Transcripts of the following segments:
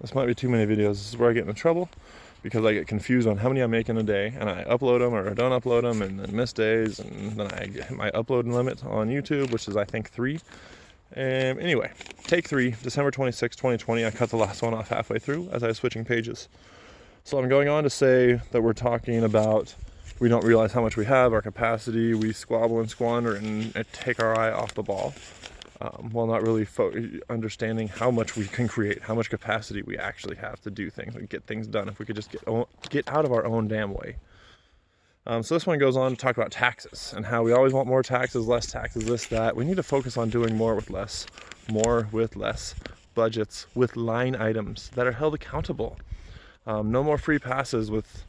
This might be too many videos. This is where I get in trouble because I get confused on how many I make in a day, and I upload them or I don't upload them, and then miss days, and then I hit my upload limit on YouTube, which is I think 3. Anyway, take 3, December 26, 2020. I cut the last one off halfway through as I was switching pages. So I'm going on to say that we're talking about we don't realize how much we have, our capacity, we squabble and squander and take our eye off the ball. While not really understanding how much we can create, how much capacity we actually have to do things and get things done if we could just get out of our own damn way. So this one goes on to talk about taxes and how we always want more taxes, less taxes, this, that. We need to focus on doing more with less, budgets with line items that are held accountable. No more free passes with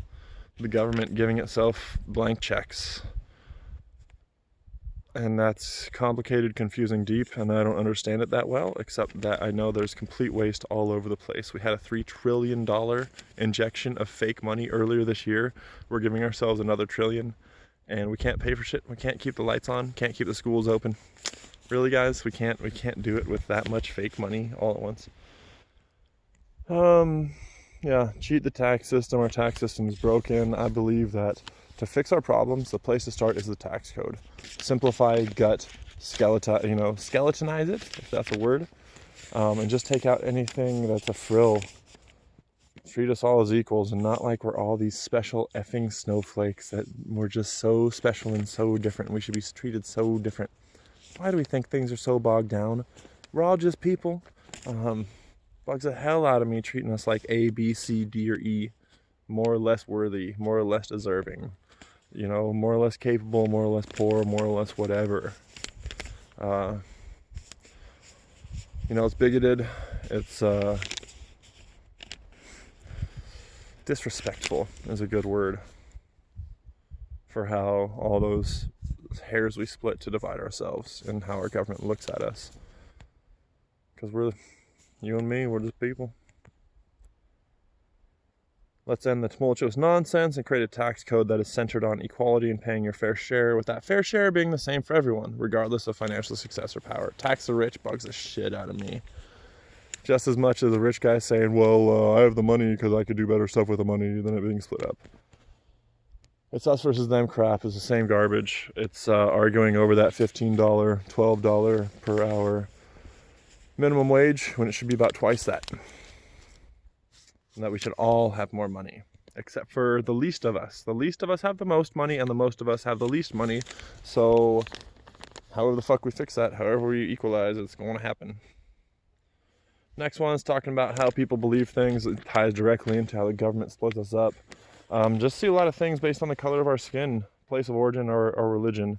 the government giving itself blank checks. And that's complicated, confusing, deep, and I don't understand it that well, except that I know there's complete waste all over the place. We had a $3 trillion injection of fake money earlier this year. We're giving ourselves another trillion, and we can't pay for shit. We can't keep the lights on, can't keep the schools open. Really, guys, we can't do it with that much fake money all at once. Yeah, cheat the tax system. Our tax system is broken. I believe that to fix our problems, the place to start is the tax code. Simplify, skeletonize it, if that's a word, and just take out anything that's a frill. Treat us all as equals and not like we're all these special effing snowflakes that we're just so special and so different. We should be treated so different. Why do we think things are so bogged down? We're all just people. Bugs the hell out of me treating us like A, B, C, D, or E. More or less worthy, more or less deserving. More or less capable, more or less poor, more or less whatever. It's bigoted. It's disrespectful is a good word for how all those hairs we split to divide ourselves and how our government looks at us. Because you and me, we're just people. Let's end the tumultuous nonsense and create a tax code that is centered on equality and paying your fair share, with that fair share being the same for everyone, regardless of financial success or power. Tax the rich bugs the shit out of me. Just as much as the rich guy saying, well, I have the money because I could do better stuff with the money, than it being split up. It's us versus them crap is the same garbage. It's arguing over that $15, $12 per hour minimum wage when it should be about twice that. And that we should all have more money, except for the least of us. The least of us have the most money, and the most of us have the least money. So, however the fuck we fix that, however we equalize, it's going to happen. Next one is talking about how people believe things. It ties directly into how the government splits us up. Just see a lot of things based on the color of our skin, place of origin, or religion.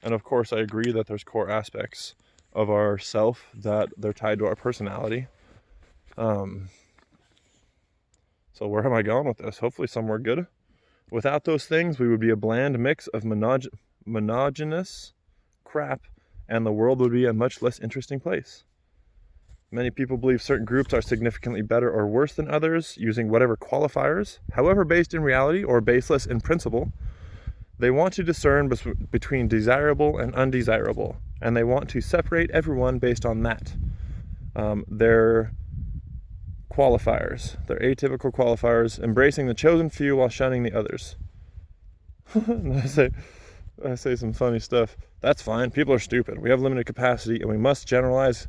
And of course, I agree that there's core aspects of our self that they're tied to our personality. So where am I going with this? Hopefully somewhere good. Without those things, we would be a bland mix of monogenous crap, and the world would be a much less interesting place. Many people believe certain groups are significantly better or worse than others, using whatever qualifiers, however based in reality or baseless in principle. They want to discern between desirable and undesirable, and they want to separate everyone based on that. Their qualifiers, their atypical qualifiers, embracing the chosen few while shunning the others. And I say some funny stuff. That's fine. People are stupid. We have limited capacity, and we must generalize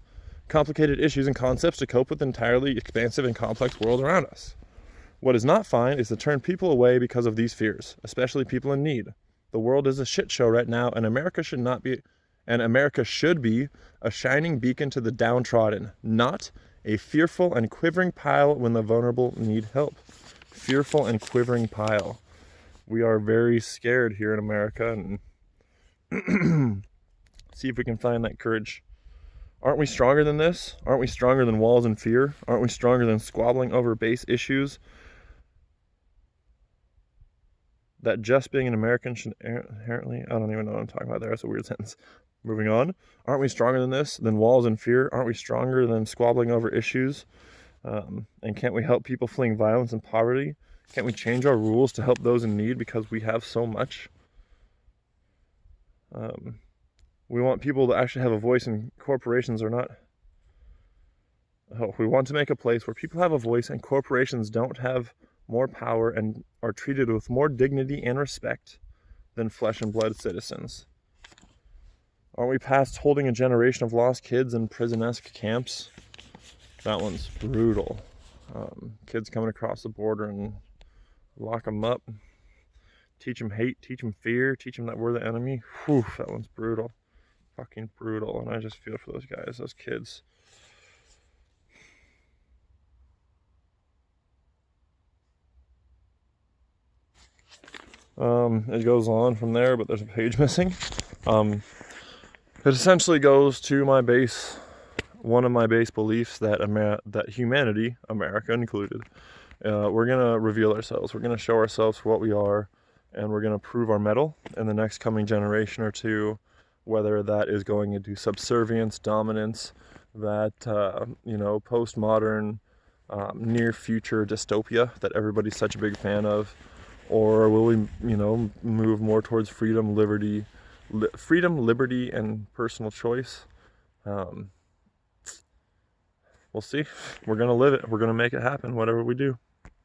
complicated issues and concepts to cope with the entirely expansive and complex world around us. What is not fine is to turn people away because of these fears, especially people in need. The world is a shit show right now, and America should be a shining beacon to the downtrodden, not a fearful and quivering pile when the vulnerable need help. Fearful and quivering pile. We are very scared here in America, and see if we can find that courage. Aren't we stronger than this? Aren't we stronger than walls and fear? Aren't we stronger than squabbling over base issues? That just being an American should inherently... I don't even know what I'm talking about there. That's a weird sentence. Moving on. Aren't we stronger than this? Than walls and fear? Aren't we stronger than squabbling over issues? And can't we help people fleeing violence and poverty? Can't we change our rules to help those in need because we have so much? We want people to actually have a voice, and corporations are not Oh, we want to make a place where people have a voice and corporations don't have more power and are treated with more dignity and respect than flesh and blood citizens. Aren't we past holding a generation of lost kids in prison-esque camps? That one's brutal. Kids coming across the border and lock them up, teach them hate, teach them fear, teach them that we're the enemy. Whew, that one's brutal. Fucking brutal. And I just feel for those guys, those kids. It goes on from there, but there's a page missing. It essentially goes to my base, one of my base beliefs that that humanity, America included, we're gonna reveal ourselves. We're gonna show ourselves for what we are, and we're gonna prove our mettle in the next coming generation or two. Whether that is going into subservience, dominance, that postmodern, near future dystopia that everybody's such a big fan of. Or will we, move more towards freedom, liberty, and personal choice? We'll see. We're going to live it. We're going to make it happen, whatever we do.